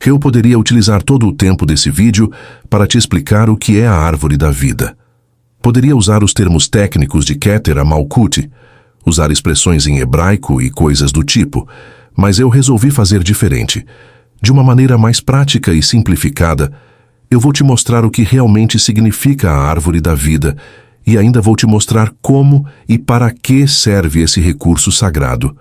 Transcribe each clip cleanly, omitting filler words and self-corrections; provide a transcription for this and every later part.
Eu poderia utilizar todo o tempo desse vídeo para te explicar o que é a árvore da vida. Poderia usar os termos técnicos de Keter a Malkuth, usar expressões em hebraico e coisas do tipo, mas eu resolvi fazer diferente. De uma maneira mais prática e simplificada, eu vou te mostrar o que realmente significa a árvore da vida e ainda vou te mostrar como e para que serve esse recurso sagrado.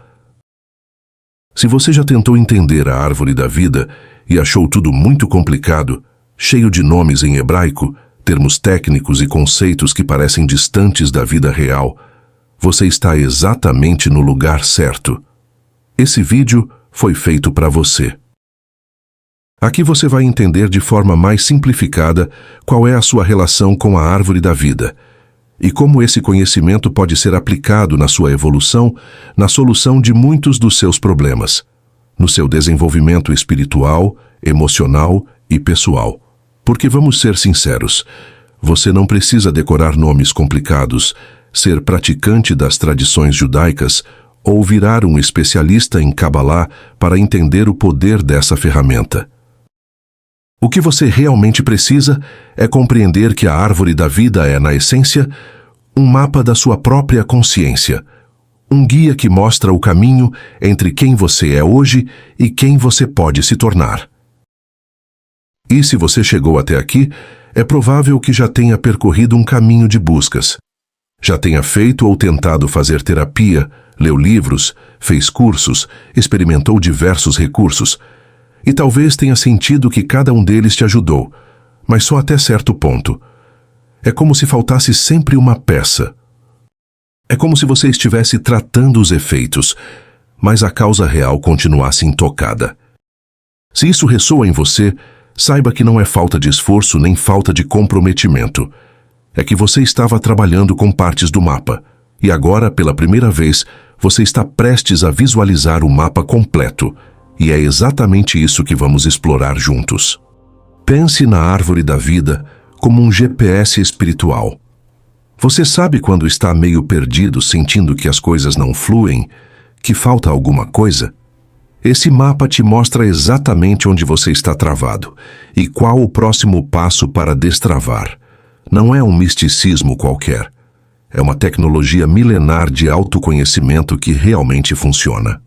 Se você já tentou entender a árvore da vida e achou tudo muito complicado, cheio de nomes em hebraico, termos técnicos e conceitos que parecem distantes da vida real, você está exatamente no lugar certo. Esse vídeo foi feito para você. Aqui você vai entender de forma mais simplificada qual é a sua relação com a árvore da vida e como esse conhecimento pode ser aplicado na sua evolução, na solução de muitos dos seus problemas, no seu desenvolvimento espiritual, emocional e pessoal. Porque vamos ser sinceros, você não precisa decorar nomes complicados, ser praticante das tradições judaicas ou virar um especialista em Kabbalah para entender o poder dessa ferramenta. O que você realmente precisa é compreender que a árvore da vida é, na essência, um mapa da sua própria consciência, um guia que mostra o caminho entre quem você é hoje e quem você pode se tornar. E se você chegou até aqui, é provável que já tenha percorrido um caminho de buscas. Já tenha feito ou tentado fazer terapia, leu livros, fez cursos, experimentou diversos recursos, e talvez tenha sentido que cada um deles te ajudou, mas só até certo ponto. É como se faltasse sempre uma peça. É como se você estivesse tratando os efeitos, mas a causa real continuasse intocada. Se isso ressoa em você, saiba que não é falta de esforço nem falta de comprometimento. É que você estava trabalhando com partes do mapa, e agora, pela primeira vez, você está prestes a visualizar o mapa completo. E é exatamente isso que vamos explorar juntos. Pense na árvore da vida como um GPS espiritual. Você sabe quando está meio perdido, sentindo que as coisas não fluem, que falta alguma coisa? Esse mapa te mostra exatamente onde você está travado e qual o próximo passo para destravar. Não é um misticismo qualquer. É uma tecnologia milenar de autoconhecimento que realmente funciona.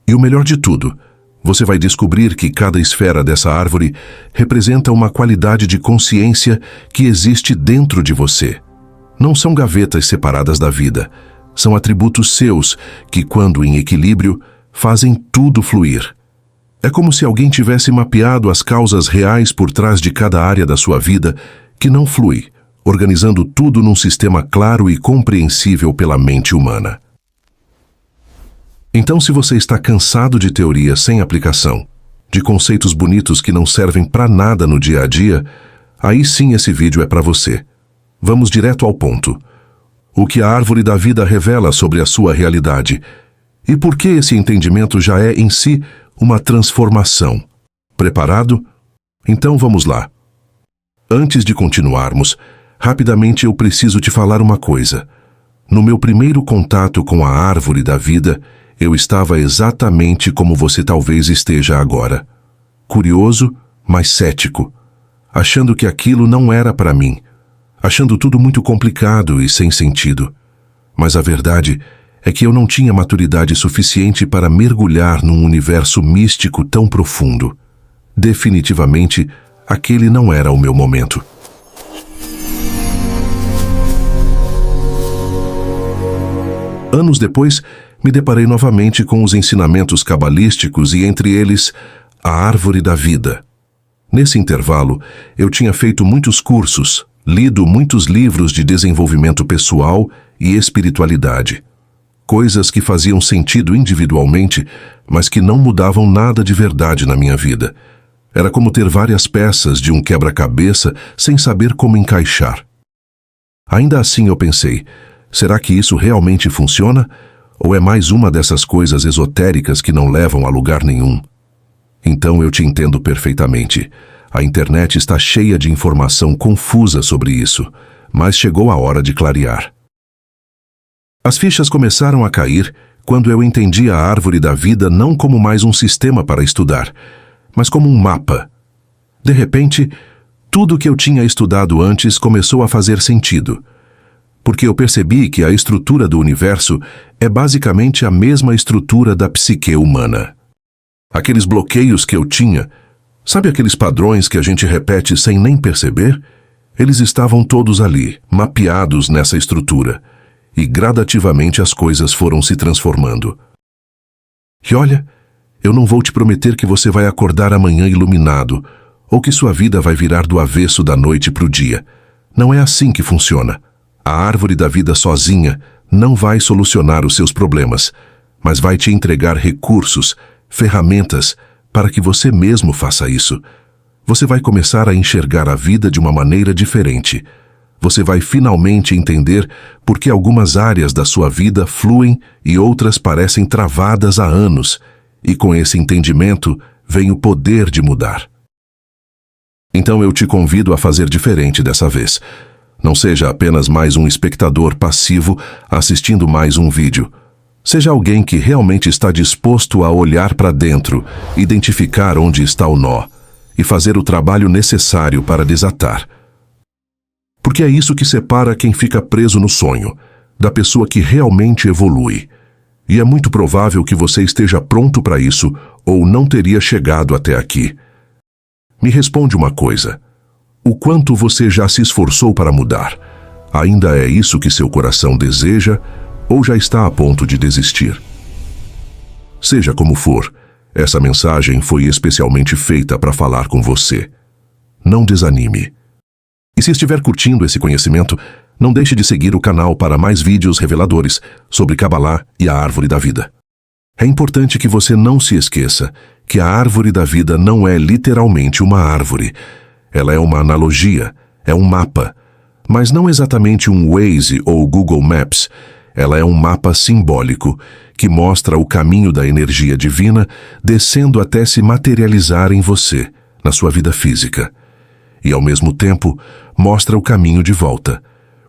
E o melhor de tudo, você vai descobrir que cada esfera dessa árvore representa uma qualidade de consciência que existe dentro de você. Não são gavetas separadas da vida, são atributos seus que, quando em equilíbrio, fazem tudo fluir. É como se alguém tivesse mapeado as causas reais por trás de cada área da sua vida que não flui, organizando tudo num sistema claro e compreensível pela mente humana. Então, se você está cansado de teoria sem aplicação, de conceitos bonitos que não servem para nada no dia a dia, aí sim esse vídeo é para você. Vamos direto ao ponto. O que a árvore da vida revela sobre a sua realidade e por que esse entendimento já é em si uma transformação. Preparado? Então vamos lá. Antes de continuarmos, rapidamente eu preciso te falar uma coisa. No meu primeiro contato com a árvore da vida, eu estava exatamente como você talvez esteja agora. Curioso, mas cético. Achando que aquilo não era para mim. Achando tudo muito complicado e sem sentido. Mas a verdade é que eu não tinha maturidade suficiente para mergulhar num universo místico tão profundo. Definitivamente, aquele não era o meu momento. Anos depois, me deparei novamente com os ensinamentos cabalísticos e, entre eles, a árvore da vida. Nesse intervalo, eu tinha feito muitos cursos, lido muitos livros de desenvolvimento pessoal e espiritualidade. Coisas que faziam sentido individualmente, mas que não mudavam nada de verdade na minha vida. Era como ter várias peças de um quebra-cabeça sem saber como encaixar. Ainda assim eu pensei, será que isso realmente funciona? Ou é mais uma dessas coisas esotéricas que não levam a lugar nenhum? Então eu te entendo perfeitamente. A internet está cheia de informação confusa sobre isso, mas chegou a hora de clarear. As fichas começaram a cair quando eu entendi a árvore da vida não como mais um sistema para estudar. mas como um mapa. De repente, tudo o que eu tinha estudado antes começou a fazer sentido, porque eu percebi que a estrutura do universo é basicamente a mesma estrutura da psique humana. Aqueles bloqueios que eu tinha, sabe aqueles padrões que a gente repete sem nem perceber? Eles estavam todos ali, mapeados nessa estrutura, e gradativamente as coisas foram se transformando. E olha, eu não vou te prometer que você vai acordar amanhã iluminado, ou que sua vida vai virar do avesso da noite para o dia. Não é assim que funciona. A árvore da vida sozinha não vai solucionar os seus problemas, mas vai te entregar recursos, ferramentas, para que você mesmo faça isso. Você vai começar a enxergar a vida de uma maneira diferente. Você vai finalmente entender por que algumas áreas da sua vida fluem e outras parecem travadas há anos, e com esse entendimento vem o poder de mudar. Então eu te convido a fazer diferente dessa vez. Não seja apenas mais um espectador passivo assistindo mais um vídeo. Seja alguém que realmente está disposto a olhar para dentro, identificar onde está o nó e fazer o trabalho necessário para desatar. Porque é isso que separa quem fica preso no sonho, da pessoa que realmente evolui. E é muito provável que você esteja pronto para isso ou não teria chegado até aqui. Me responde uma coisa. O quanto você já se esforçou para mudar? Ainda é isso que seu coração deseja ou já está a ponto de desistir? Seja como for, essa mensagem foi especialmente feita para falar com você. Não desanime. E se estiver curtindo esse conhecimento, não deixe de seguir o canal para mais vídeos reveladores sobre Kabbalah e a Árvore da Vida. É importante que você não se esqueça que a Árvore da Vida não é literalmente uma árvore. Ela é uma analogia, é um mapa, mas não exatamente um Waze ou Google Maps. Ela é um mapa simbólico que mostra o caminho da energia divina descendo até se materializar em você, na sua vida física. E, ao mesmo tempo, mostra o caminho de volta,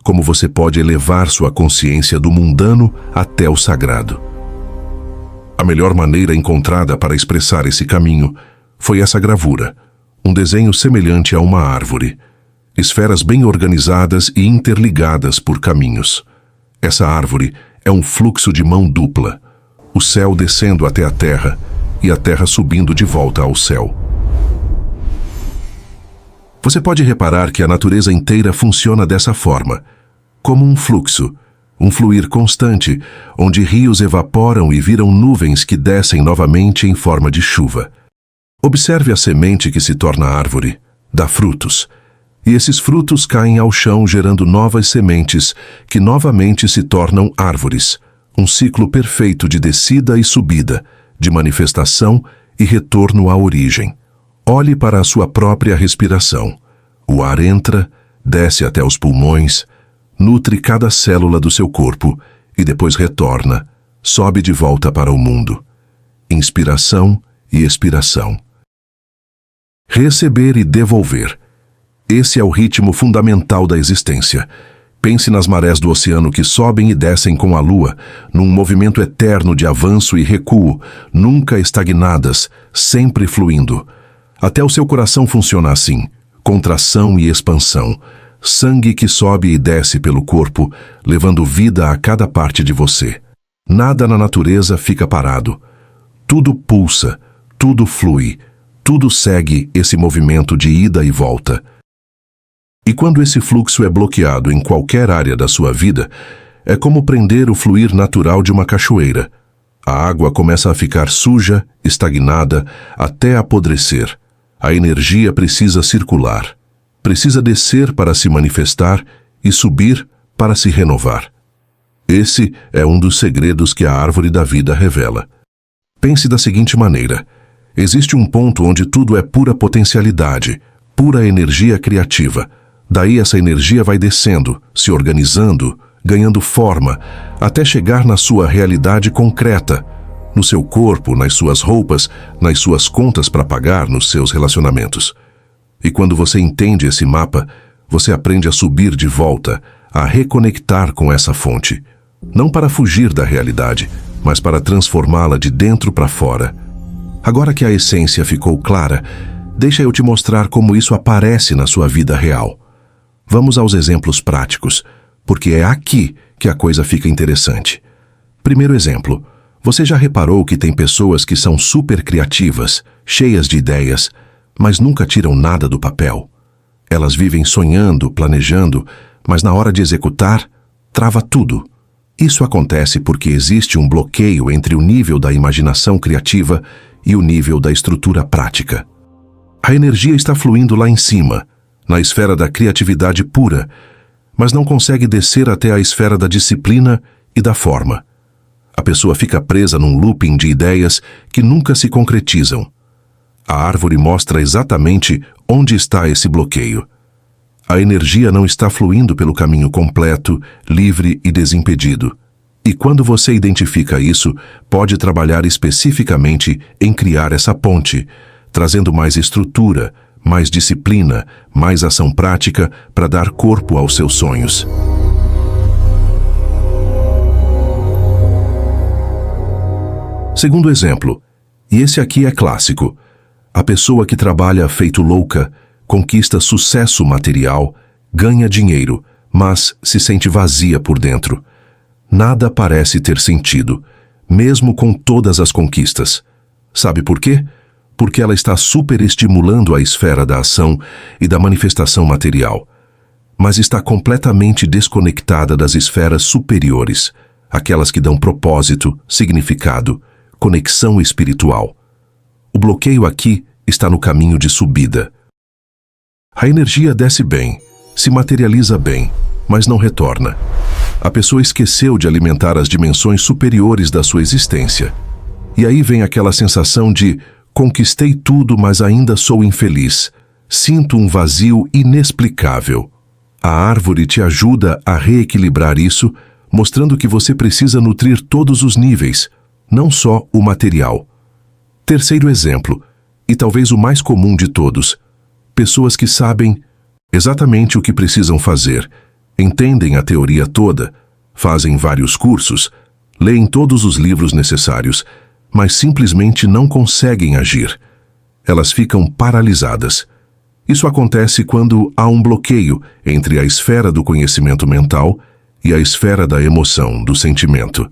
como você pode elevar sua consciência do mundano até o sagrado. A melhor maneira encontrada para expressar esse caminho foi essa gravura, um desenho semelhante a uma árvore, esferas bem organizadas e interligadas por caminhos. Essa árvore é um fluxo de mão dupla, o céu descendo até a terra e a terra subindo de volta ao céu. Você pode reparar que a natureza inteira funciona dessa forma, como um fluxo, um fluir constante, onde rios evaporam e viram nuvens que descem novamente em forma de chuva. Observe a semente que se torna árvore, dá frutos, e esses frutos caem ao chão gerando novas sementes que novamente se tornam árvores, um ciclo perfeito de descida e subida, de manifestação e retorno à origem. Olhe para a sua própria respiração. O ar entra, desce até os pulmões, nutre cada célula do seu corpo e depois retorna, sobe de volta para o mundo. Inspiração e expiração. Receber e devolver. Esse é o ritmo fundamental da existência. Pense nas marés do oceano que sobem e descem com a lua, num movimento eterno de avanço e recuo, nunca estagnadas, sempre fluindo. Até o seu coração funciona assim, contração e expansão, sangue que sobe e desce pelo corpo, levando vida a cada parte de você. Nada na natureza fica parado. Tudo pulsa, tudo flui, tudo segue esse movimento de ida e volta. E quando esse fluxo é bloqueado em qualquer área da sua vida, é como prender o fluir natural de uma cachoeira. A água começa a ficar suja, estagnada, até apodrecer. A energia precisa circular. Precisa descer para se manifestar e subir para se renovar. Esse é um dos segredos que a Árvore da Vida revela. Pense da seguinte maneira: existe um ponto onde tudo é pura potencialidade, pura energia criativa. Daí essa energia vai descendo, se organizando, ganhando forma, até chegar na sua realidade concreta, no seu corpo, nas suas roupas, nas suas contas para pagar, nos seus relacionamentos. E quando você entende esse mapa, você aprende a subir de volta, a reconectar com essa fonte. Não para fugir da realidade, mas para transformá-la de dentro para fora. Agora que a essência ficou clara, deixa eu te mostrar como isso aparece na sua vida real. Vamos aos exemplos práticos, porque é aqui que a coisa fica interessante. Primeiro exemplo, você já reparou que tem pessoas que são super criativas, cheias de ideias, mas nunca tiram nada do papel? Elas vivem sonhando, planejando, mas na hora de executar, trava tudo. Isso acontece porque existe um bloqueio entre o nível da imaginação criativa e o nível da estrutura prática. A energia está fluindo lá em cima, na esfera da criatividade pura, mas não consegue descer até a esfera da disciplina e da forma. A pessoa fica presa num looping de ideias que nunca se concretizam. A árvore mostra exatamente onde está esse bloqueio. A energia não está fluindo pelo caminho completo, livre e desimpedido. E quando você identifica isso, pode trabalhar especificamente em criar essa ponte, trazendo mais estrutura, mais disciplina, mais ação prática para dar corpo aos seus sonhos. Segundo exemplo, e esse aqui é clássico. A pessoa que trabalha feito louca, conquista sucesso material, ganha dinheiro, mas se sente vazia por dentro. Nada parece ter sentido, mesmo com todas as conquistas. Sabe por quê? Porque ela está superestimulando a esfera da ação e da manifestação material, mas está completamente desconectada das esferas superiores, aquelas que dão propósito, significado, conexão espiritual. O bloqueio aqui está no caminho de subida. A energia desce bem, se materializa bem, mas não retorna. A pessoa esqueceu de alimentar as dimensões superiores da sua existência. E aí vem aquela sensação de conquistei tudo, mas ainda sou infeliz. Sinto um vazio inexplicável. A árvore te ajuda a reequilibrar isso, mostrando que você precisa nutrir todos os níveis, não só o material. Terceiro exemplo, e talvez o mais comum de todos, pessoas que sabem exatamente o que precisam fazer, entendem a teoria toda, fazem vários cursos, leem todos os livros necessários, mas simplesmente não conseguem agir. Elas ficam paralisadas. Isso acontece quando há um bloqueio entre a esfera do conhecimento mental e a esfera da emoção, do sentimento.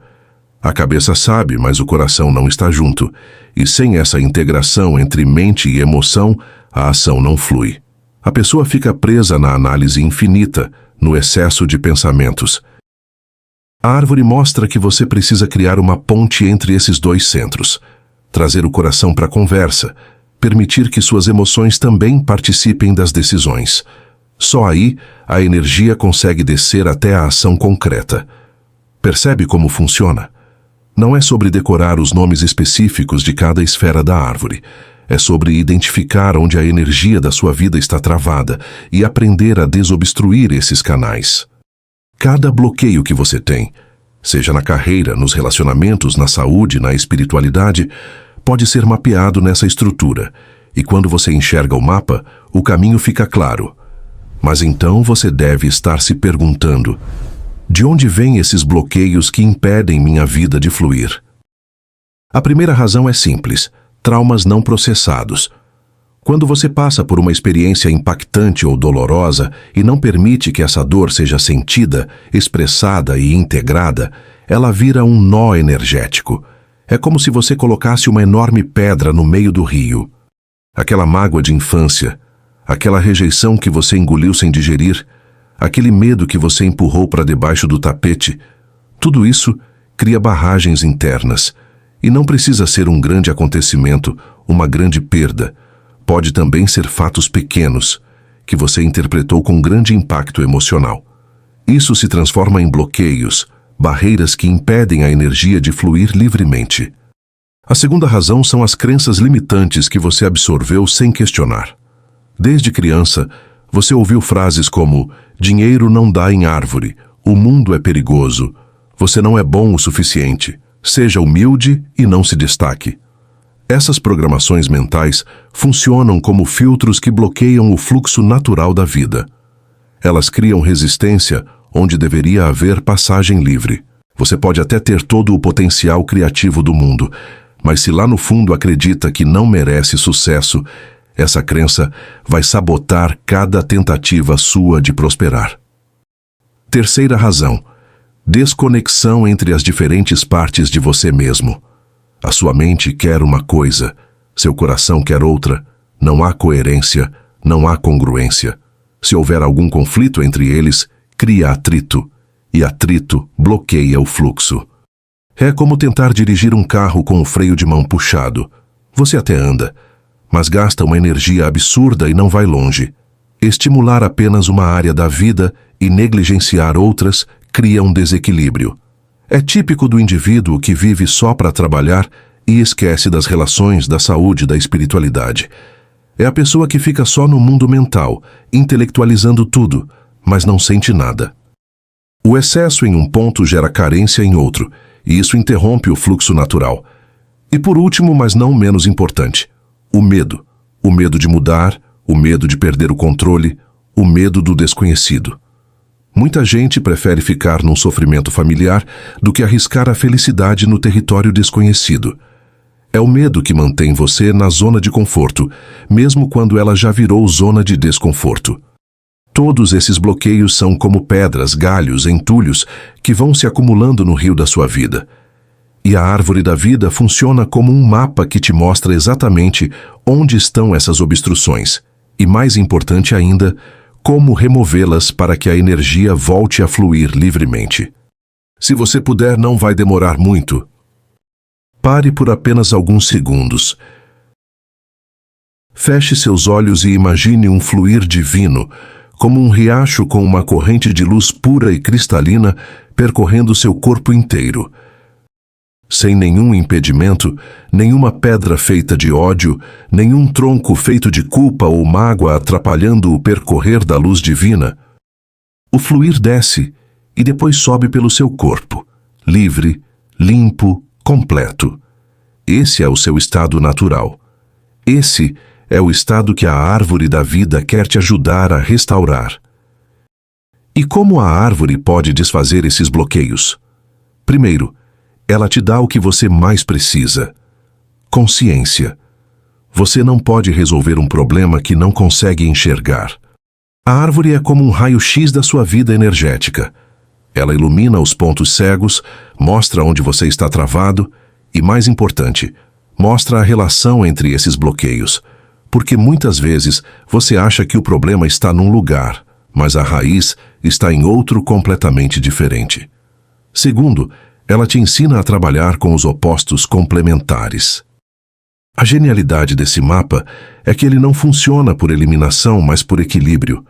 A cabeça sabe, mas o coração não está junto, e sem essa integração entre mente e emoção, a ação não flui. A pessoa fica presa na análise infinita, no excesso de pensamentos. A árvore mostra que você precisa criar uma ponte entre esses dois centros, trazer o coração para a conversa, permitir que suas emoções também participem das decisões. Só aí, a energia consegue descer até a ação concreta. Percebe como funciona? Não é sobre decorar os nomes específicos de cada esfera da árvore. É sobre identificar onde a energia da sua vida está travada e aprender a desobstruir esses canais. Cada bloqueio que você tem, seja na carreira, nos relacionamentos, na saúde, na espiritualidade, pode ser mapeado nessa estrutura. E quando você enxerga o mapa, o caminho fica claro. Mas então você deve estar se perguntando: de onde vêm esses bloqueios que impedem minha vida de fluir? A primeira razão é simples: traumas não processados. Quando você passa por uma experiência impactante ou dolorosa e não permite que essa dor seja sentida, expressada e integrada, ela vira um nó energético. É como se você colocasse uma enorme pedra no meio do rio. Aquela mágoa de infância, aquela rejeição que você engoliu sem digerir, aquele medo que você empurrou para debaixo do tapete, tudo isso cria barragens internas. E não precisa ser um grande acontecimento, uma grande perda. Pode também ser fatos pequenos, que você interpretou com grande impacto emocional. Isso se transforma em bloqueios, barreiras que impedem a energia de fluir livremente. A segunda razão são as crenças limitantes que você absorveu sem questionar. Desde criança, você ouviu frases como: dinheiro não dá em árvore, o mundo é perigoso, você não é bom o suficiente, seja humilde e não se destaque. Essas programações mentais funcionam como filtros que bloqueiam o fluxo natural da vida. Elas criam resistência onde deveria haver passagem livre. Você pode até ter todo o potencial criativo do mundo, Mas se lá no fundo acredita que não merece sucesso, essa crença vai sabotar cada tentativa sua de prosperar. Terceira razão: desconexão entre as diferentes partes de você mesmo. A sua mente quer uma coisa, seu coração quer outra. Não há coerência, não há congruência. Se houver algum conflito entre eles, cria atrito, e atrito bloqueia o fluxo. É como tentar dirigir um carro com o freio de mão puxado. Você até anda, mas gasta uma energia absurda e não vai longe. Estimular apenas uma área da vida e negligenciar outras cria um desequilíbrio. É típico do indivíduo que vive só para trabalhar e esquece das relações, da saúde, da espiritualidade. É a pessoa que fica só no mundo mental, intelectualizando tudo, mas não sente nada. O excesso em um ponto gera carência em outro, e isso interrompe o fluxo natural. E por último, mas não menos importante, o medo. O medo de mudar, o medo de perder o controle, o medo do desconhecido. Muita gente prefere ficar num sofrimento familiar do que arriscar a felicidade no território desconhecido. É o medo que mantém você na zona de conforto, mesmo quando ela já virou zona de desconforto. Todos esses bloqueios são como pedras, galhos, entulhos que vão se acumulando no rio da sua vida. E a árvore da vida funciona como um mapa que te mostra exatamente onde estão essas obstruções. E mais importante ainda, como removê-las para que a energia volte a fluir livremente. Se você puder, não vai demorar muito. Pare por apenas alguns segundos. Feche seus olhos e imagine um fluir divino, como um riacho com uma corrente de luz pura e cristalina percorrendo seu corpo inteiro. Sem nenhum impedimento, nenhuma pedra feita de ódio, nenhum tronco feito de culpa ou mágoa atrapalhando o percorrer da luz divina. O fluir desce e depois sobe pelo seu corpo, livre, limpo, completo. Esse é o seu estado natural. Esse é o estado que a árvore da vida quer te ajudar a restaurar. E como a árvore pode desfazer esses bloqueios? Primeiro, ela te dá o que você mais precisa: consciência. Você não pode resolver um problema que não consegue enxergar. A árvore é como um raio-x da sua vida energética. Ela ilumina os pontos cegos, mostra onde você está travado e, mais importante, mostra a relação entre esses bloqueios. Porque muitas vezes você acha que o problema está num lugar, mas a raiz está em outro completamente diferente. Segundo, ela te ensina a trabalhar com os opostos complementares. A genialidade desse mapa é que ele não funciona por eliminação, mas por equilíbrio.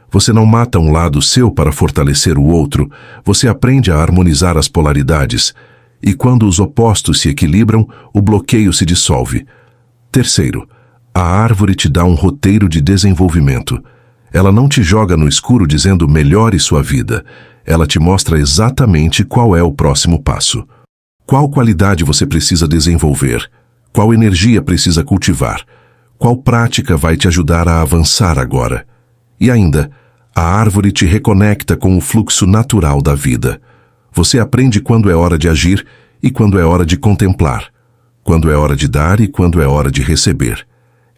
Você não mata um lado seu para fortalecer o outro, você aprende a harmonizar as polaridades, e quando os opostos se equilibram, o bloqueio se dissolve. Terceiro, a árvore te dá um roteiro de desenvolvimento. Ela não te joga no escuro dizendo melhore sua vida. Ela te mostra exatamente qual é o próximo passo. Qual qualidade você precisa desenvolver? Qual energia precisa cultivar? Qual prática vai te ajudar a avançar agora? E ainda, a árvore te reconecta com o fluxo natural da vida. Você aprende quando é hora de agir e quando é hora de contemplar. Quando é hora de dar e quando é hora de receber.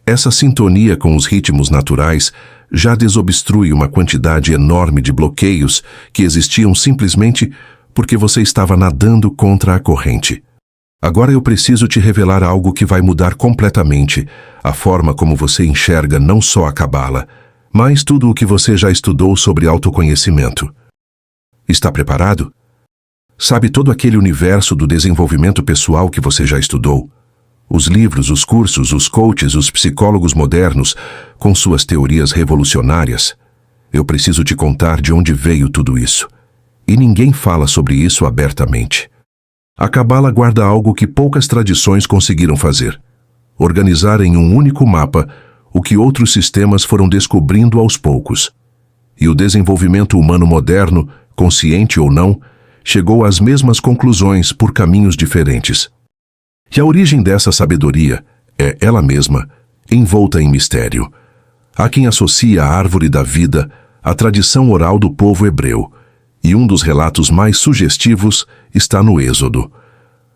Essa sintonia com os ritmos naturais já desobstrui uma quantidade enorme de bloqueios que existiam simplesmente porque você estava nadando contra a corrente. Agora eu preciso te revelar algo que vai mudar completamente a forma como você enxerga não só a Cabala, mas tudo o que você já estudou sobre autoconhecimento. Está preparado? Sabe todo aquele universo do desenvolvimento pessoal que você já estudou? Os livros, os cursos, os coaches, os psicólogos modernos, com suas teorias revolucionárias. Eu preciso te contar de onde veio tudo isso. E ninguém fala sobre isso abertamente. A Cabala guarda algo que poucas tradições conseguiram fazer: organizar em um único mapa o que outros sistemas foram descobrindo aos poucos. E o desenvolvimento humano moderno, consciente ou não, chegou às mesmas conclusões por caminhos diferentes. E a origem dessa sabedoria é ela mesma, envolta em mistério. Há quem associa a árvore da vida à tradição oral do povo hebreu, e um dos relatos mais sugestivos está no Êxodo.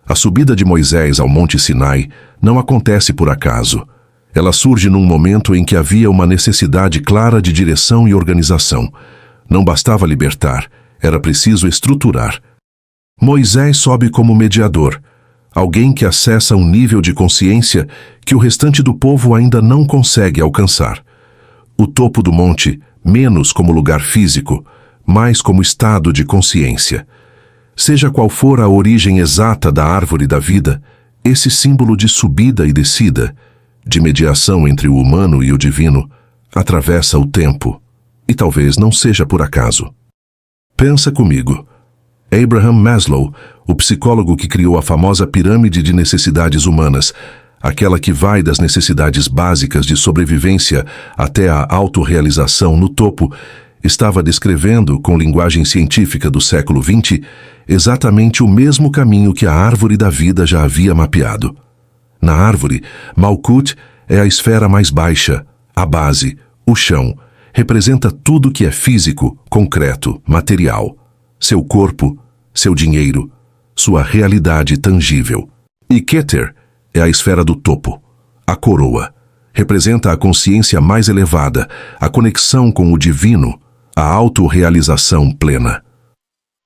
A subida de Moisés ao Monte Sinai não acontece por acaso. Ela surge num momento em que havia uma necessidade clara de direção e organização. Não bastava libertar, era preciso estruturar. Moisés sobe como mediador, alguém que acessa um nível de consciência que o restante do povo ainda não consegue alcançar. O topo do monte, menos como lugar físico, mais como estado de consciência. Seja qual for a origem exata da árvore da vida, esse símbolo de subida e descida, de mediação entre o humano e o divino, atravessa o tempo, e talvez não seja por acaso. Pensa comigo. Abraham Maslow, o psicólogo que criou a famosa pirâmide de necessidades humanas, aquela que vai das necessidades básicas de sobrevivência até a autorrealização no topo, estava descrevendo, com linguagem científica do século XX, exatamente o mesmo caminho que a árvore da vida já havia mapeado. Na árvore, Malkuth é a esfera mais baixa, a base, o chão, representa tudo que é físico, concreto, material. Seu corpo, seu dinheiro, sua realidade tangível. E Keter é a esfera do topo, a coroa. Representa a consciência mais elevada, a conexão com o divino, a autorrealização plena.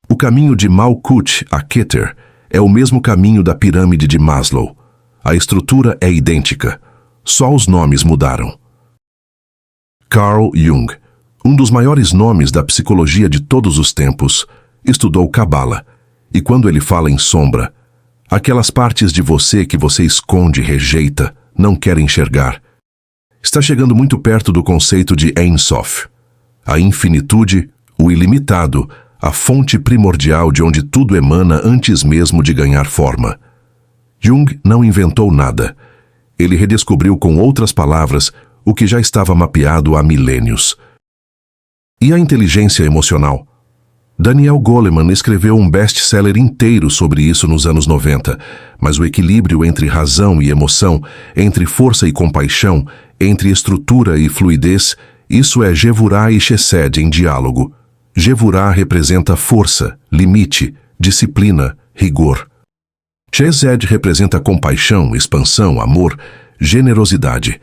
O caminho de Malkuth a Keter é o mesmo caminho da pirâmide de Maslow. A estrutura é idêntica, só os nomes mudaram. Carl Jung, um dos maiores nomes da psicologia de todos os tempos, estudou Cabala, e quando ele fala em sombra, aquelas partes de você que você esconde, rejeita, não quer enxergar, está chegando muito perto do conceito de Ein Sof, a infinitude, o ilimitado, a fonte primordial de onde tudo emana antes mesmo de ganhar forma. Jung não inventou nada. Ele redescobriu com outras palavras o que já estava mapeado há milênios. E a inteligência emocional? Daniel Goleman escreveu um best-seller inteiro sobre isso nos anos 90, mas o equilíbrio entre razão e emoção, entre força e compaixão, entre estrutura e fluidez, isso é Gevurah e Chesed em diálogo. Gevurah representa força, limite, disciplina, rigor. Chesed representa compaixão, expansão, amor, generosidade.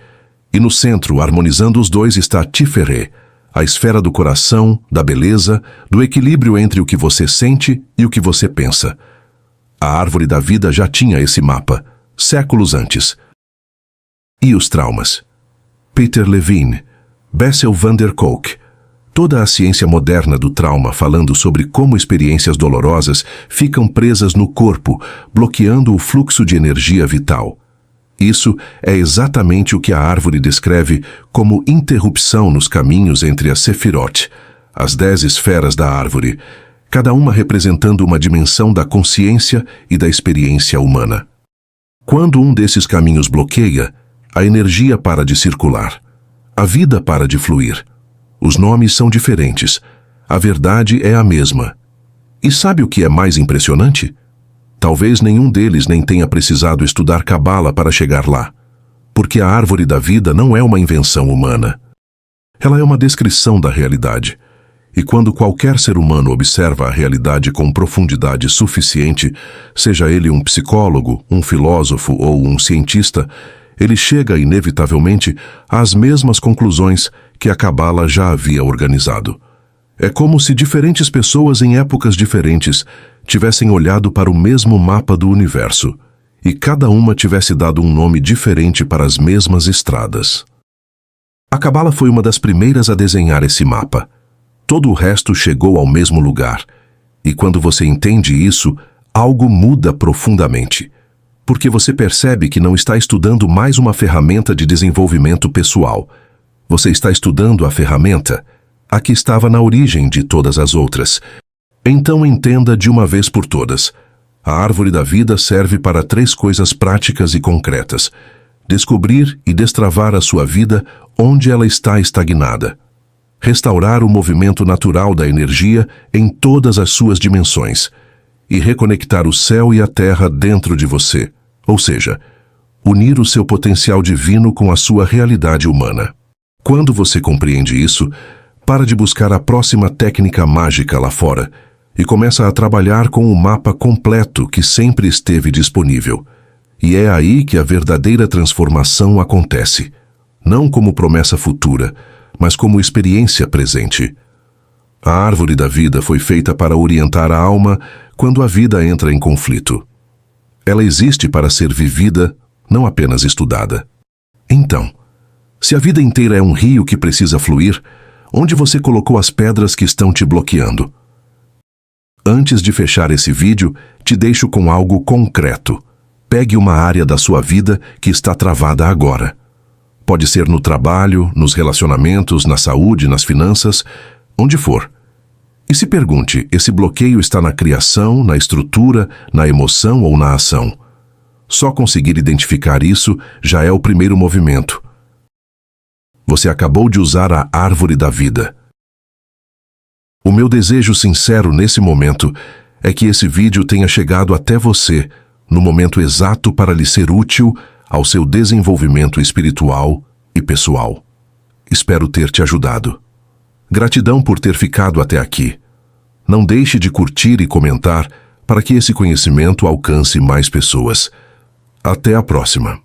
E no centro, harmonizando os dois, está Tiferet, a esfera do coração, da beleza, do equilíbrio entre o que você sente e o que você pensa. A árvore da vida já tinha esse mapa, séculos antes. E os traumas? Peter Levine, Bessel van der Kolk, toda a ciência moderna do trauma falando sobre como experiências dolorosas ficam presas no corpo, bloqueando o fluxo de energia vital. Isso é exatamente o que a árvore descreve como interrupção nos caminhos entre as Sefirot, as 10 esferas da árvore, cada uma representando uma dimensão da consciência e da experiência humana. Quando um desses caminhos bloqueia, a energia para de circular, a vida para de fluir. Os nomes são diferentes, a verdade é a mesma. E sabe o que é mais impressionante? Talvez nenhum deles nem tenha precisado estudar Cabala para chegar lá, porque a árvore da vida não é uma invenção humana. Ela é uma descrição da realidade. E quando qualquer ser humano observa a realidade com profundidade suficiente, seja ele um psicólogo, um filósofo ou um cientista, ele chega inevitavelmente às mesmas conclusões que a Cabala já havia organizado. É como se diferentes pessoas em épocas diferentes tivessem olhado para o mesmo mapa do universo e cada uma tivesse dado um nome diferente para as mesmas estradas. A Cabala foi uma das primeiras a desenhar esse mapa. Todo o resto chegou ao mesmo lugar. E quando você entende isso, algo muda profundamente. Porque você percebe que não está estudando mais uma ferramenta de desenvolvimento pessoal. Você está estudando a ferramenta, a que estava na origem de todas as outras. Então entenda de uma vez por todas. A árvore da vida serve para 3 coisas práticas e concretas. Descobrir e destravar a sua vida onde ela está estagnada. Restaurar o movimento natural da energia em todas as suas dimensões. E reconectar o céu e a terra dentro de você. Ou seja, unir o seu potencial divino com a sua realidade humana. Quando você compreende isso, para de buscar a próxima técnica mágica lá fora e começa a trabalhar com o mapa completo que sempre esteve disponível. E é aí que a verdadeira transformação acontece, não como promessa futura, mas como experiência presente. A árvore da vida foi feita para orientar a alma quando a vida entra em conflito. Ela existe para ser vivida, não apenas estudada. Então, se a vida inteira é um rio que precisa fluir, onde você colocou as pedras que estão te bloqueando? Antes de fechar esse vídeo, te deixo com algo concreto. Pegue uma área da sua vida que está travada agora. Pode ser no trabalho, nos relacionamentos, na saúde, nas finanças, onde for. E se pergunte, esse bloqueio está na criação, na estrutura, na emoção ou na ação? Só conseguir identificar isso já é o primeiro movimento. Você acabou de usar a árvore da vida. O meu desejo sincero nesse momento é que esse vídeo tenha chegado até você no momento exato para lhe ser útil ao seu desenvolvimento espiritual e pessoal. Espero ter te ajudado. Gratidão por ter ficado até aqui. Não deixe de curtir e comentar para que esse conhecimento alcance mais pessoas. Até a próxima.